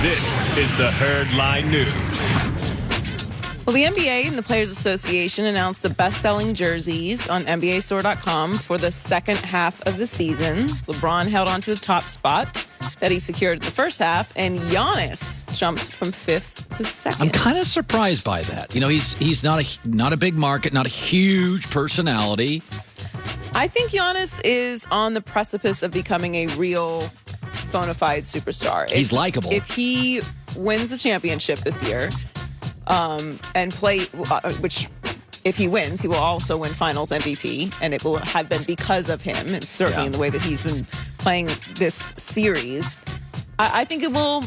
This is the Herdline News. Well, the NBA and the Players Association announced the best-selling jerseys on NBAstore.com for the second half of the season. LeBron held on to the top spot that he secured in the first half, and Giannis jumped from fifth to second. I'm kind of surprised by that. You know, he's not a big market, not a huge personality. I think Giannis is on the precipice of becoming a real bona fide superstar. He's likable. If he wins the championship this year, which if he wins, he will also win Finals MVP, and it will have been because of him, and certainly in the way that he's been playing this series. I think it will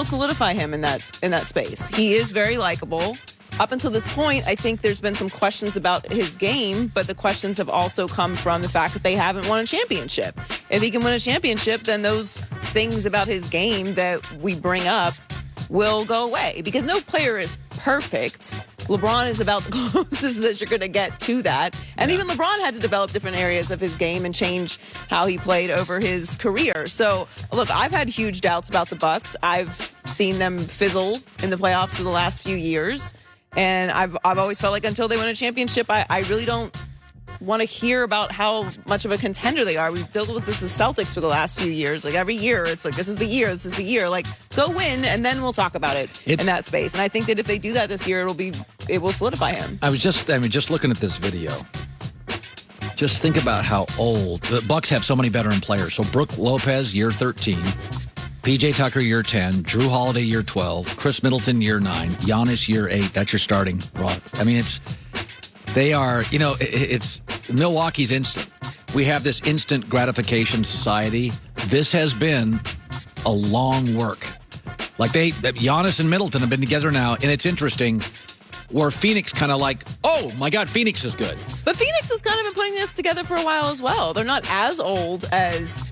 solidify him in that space. He is very likable. Up until this point, I think there's been some questions about his game, but the questions have also come from the fact that they haven't won a championship. If he can win a championship, then those things about his game that we bring up will go away, because no player is perfect. LeBron is about the closest that you're going to get to that. And even LeBron had to develop different areas of his game and change how he played over his career. So, look, I've had huge doubts about the Bucks. I've seen them fizzle in the playoffs for the last few years. And I've always felt like until they win a championship, I really don't want to hear about how much of a contender they are. We've dealt with this as Celtics for the last few years. Like every year, it's like, this is the year. Like, go win, and then we'll talk about it in that space. And I think that if they do that this year, it will solidify him. Just looking at this video. Just think about how old the Bucks have. So many veteran players. So Brook Lopez, year 13. P.J. Tucker, year 10. Drew Holiday, year 12. Chris Middleton, year 9. Giannis, year 8. That's your starting rock. I mean, it's Milwaukee's instant. We have this instant gratification society. This has been a long work. Like Giannis and Middleton have been together now, and it's interesting where Phoenix kind of like, oh my God, Phoenix is good. But Phoenix has kind of been putting this together for a while as well. They're not as old as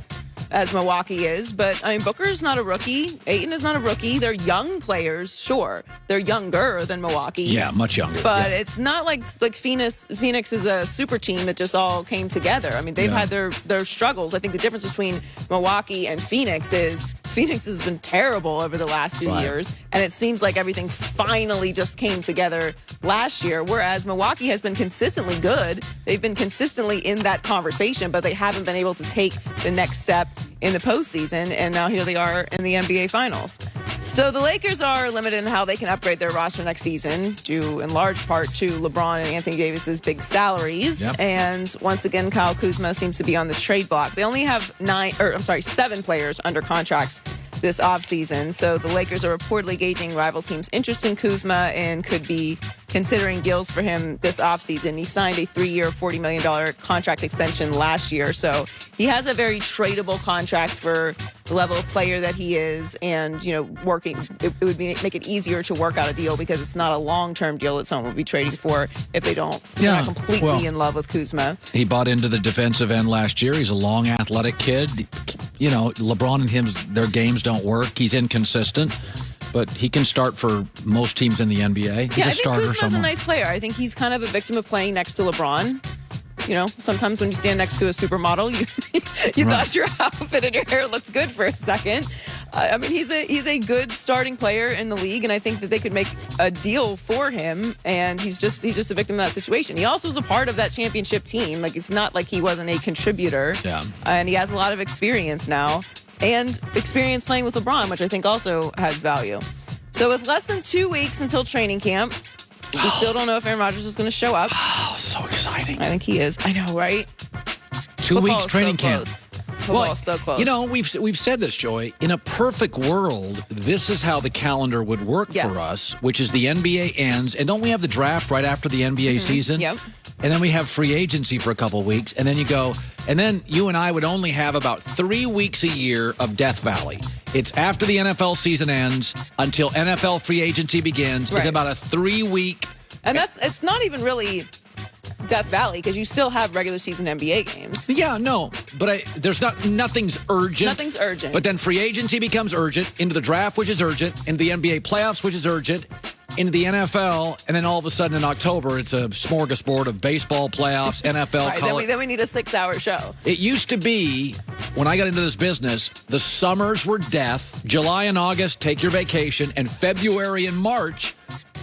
Milwaukee is, but I mean, Booker's not a rookie. Ayton is not a rookie. They're young players, sure. They're younger than Milwaukee. Yeah, much younger. But it's not like Phoenix is a super team that just all came together. I mean, they've had their struggles. I think the difference between Milwaukee and Phoenix is Phoenix has been terrible over the last few years, and it seems like everything finally just came together last year, whereas Milwaukee has been consistently good. They've been consistently in that conversation, but they haven't been able to take the next step in the postseason, and now here they are in the NBA Finals. So the Lakers are limited in how they can upgrade their roster next season, due in large part to LeBron and Anthony Davis's big salaries. Yep. And once again, Kyle Kuzma seems to be on the trade block. They only have 7 players under contract this offseason. So the Lakers are reportedly gauging rival teams' interest in Kuzma and could be considering deals for him this offseason. He signed a 3-year, $40 million contract extension last year. So he has a very tradable contract for the level of player that he is, and, it would make it easier to work out a deal because it's not a long-term deal that someone would be trading for if they're not completely in love with Kuzma. He bought into the defensive end last year. He's a long, athletic kid. LeBron and him, their games don't work. He's inconsistent, but he can start for most teams in the NBA. He's I think Kuzma's a nice player. I think he's kind of a victim of playing next to LeBron. Sometimes when you stand next to a supermodel, you thought your outfit and your hair looked good for a second. I mean, he's a good starting player in the league, and I think that they could make a deal for him. And he's just a victim of that situation. He also was a part of that championship team. Like, it's not like he wasn't a contributor. Yeah. And he has a lot of experience now, and experience playing with LeBron, which I think also has value. So with less than 2 weeks until training camp, we still don't know if Aaron Rodgers is going to show up. Oh, so exciting. I think he is. I know, right? 2 weeks training camp. Football is so close. We've said this, Joy. In a perfect world, this is how the calendar would work for us, which is the NBA ends. And don't we have the draft right after the NBA season? Yep. And then we have free agency for a couple of weeks. And then you go, and then you and I would only have about 3 weeks a year of Death Valley. It's after the NFL season ends until NFL free agency begins. Right. It's about a 3-week. And it's not even really Death Valley, because you still have regular season NBA games. Yeah, no, but nothing's urgent. Nothing's urgent. But then free agency becomes urgent, into the draft, which is urgent, into the NBA playoffs, which is urgent, into the NFL, and then all of a sudden in October, it's a smorgasbord of baseball playoffs, NFL, Right, college. then we need a 6-hour show. It used to be, when I got into this business, the summers were death. July and August, take your vacation. And February and March,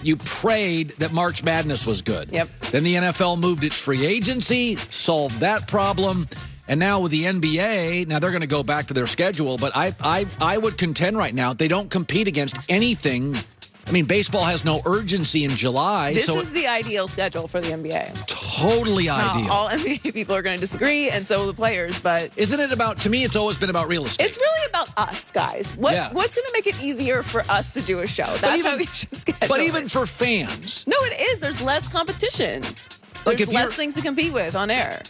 you prayed that March Madness was good. Yep. Then the NFL moved its free agency, solved that problem. And now with the NBA, now they're going to go back to their schedule. But I would contend right now, they don't compete against anything. I mean, baseball has no urgency in July. This so is the ideal schedule for the NBA. Totally ideal. Now, all NBA people are going to disagree, and so will the players, but Isn't it about, to me, it's always been about real estate. it's really about us, guys. What's going to make it easier for us to do a show? That's how we should schedule But even it. for fans. No, it is. There's less competition. Like, There's if less you're- things to compete with on air.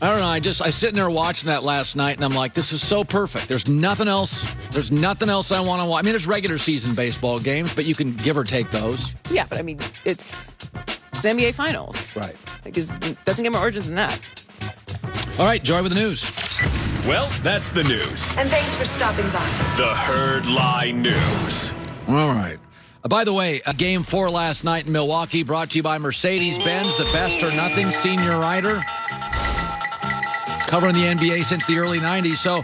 I don't know. I sitting there watching that last night, and I'm like, this is so perfect. There's nothing else. There's nothing else I want to watch. I mean, there's regular season baseball games, but you can give or take those. Yeah, but I mean, it's the NBA Finals. Right. Like, it doesn't get more urgent than that. All right, Joy with the news. Well, that's the news. And thanks for stopping by. The Herd Lie News. All right. By the way, Game 4 last night in Milwaukee brought to you by Mercedes-Benz, the best or nothing senior rider. Covering the NBA since the early 90s. So,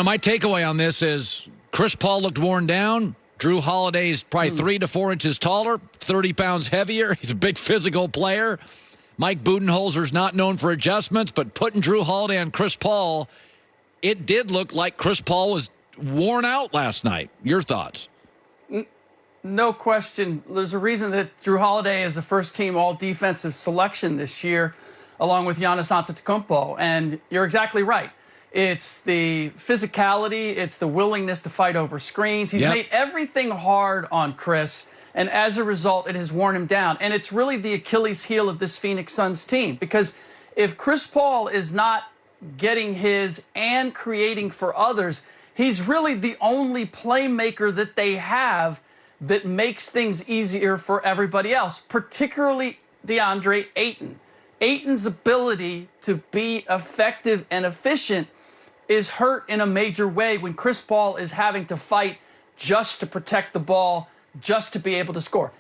my takeaway on this is Chris Paul looked worn down. Drew Holiday's probably 3 to 4 inches taller, 30 pounds heavier. He's a big physical player. Mike Budenholzer's not known for adjustments, but putting Drew Holiday on Chris Paul, it did look like Chris Paul was worn out last night. Your thoughts? No question. There's a reason that Drew Holiday is a first-team all-defensive selection this year, along with Giannis Antetokounmpo. And you're exactly right. It's the physicality. It's the willingness to fight over screens. He's made everything hard on Chris, and as a result, it has worn him down. And it's really the Achilles heel of this Phoenix Suns team, because if Chris Paul is not getting his and creating for others, he's really the only playmaker that they have that makes things easier for everybody else, particularly DeAndre Ayton. Ayton's ability to be effective and efficient is hurt in a major way when Chris Paul is having to fight just to protect the ball, just to be able to score.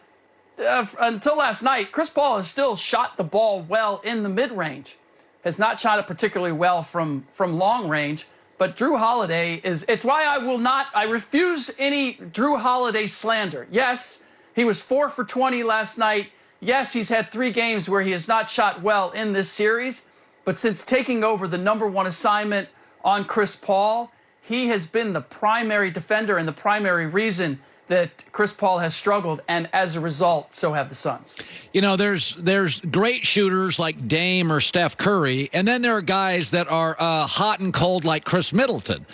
Until last night, Chris Paul has still shot the ball well in the mid-range, has not shot it particularly well from long range, but Drew Holiday it's why I refuse any Drew Holiday slander. Yes, he was 4 for 20 last night. Yes, he's had 3 games where he has not shot well in this series, but since taking over the #1 assignment on Chris Paul, he has been the primary defender and the primary reason that Chris Paul has struggled, and as a result, so have the Suns. There's great shooters like Dame or Steph Curry, and then there are guys that are hot and cold like Chris Middleton.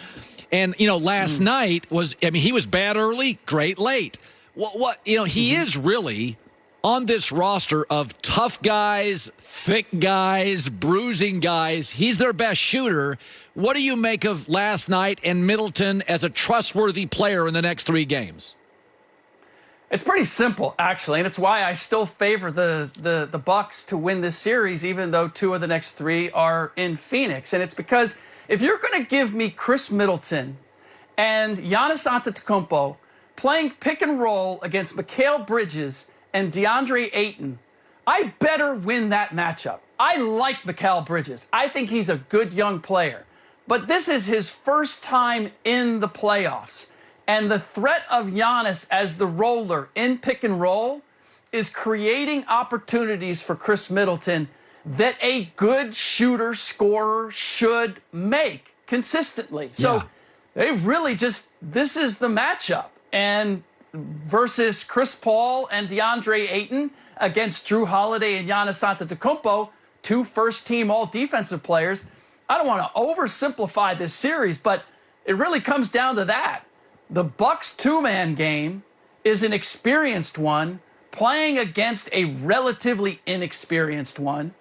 And, last night he was bad early, great late. He is really on this roster of tough guys, thick guys, bruising guys. He's their best shooter. What do you make of last night and Middleton as a trustworthy player in the next 3 games? It's pretty simple, actually, and it's why I still favor the Bucks to win this series, even though 2 of the next 3 are in Phoenix. And it's because if you're going to give me Chris Middleton and Giannis Antetokounmpo playing pick and roll against Mikal Bridges and DeAndre Ayton, I better win that matchup. I like Mikal Bridges. I think he's a good young player. But this is his first time in the playoffs. And the threat of Giannis as the roller in pick and roll is creating opportunities for Chris Middleton that a good shooter, scorer should make consistently. So they really this is the matchup. And versus Chris Paul and DeAndre Ayton against Drew Holiday and Giannis Antetokounmpo, 2 first-team all-defensive players. I don't want to oversimplify this series, but it really comes down to that. The Bucks 2-man game is an experienced one playing against a relatively inexperienced one.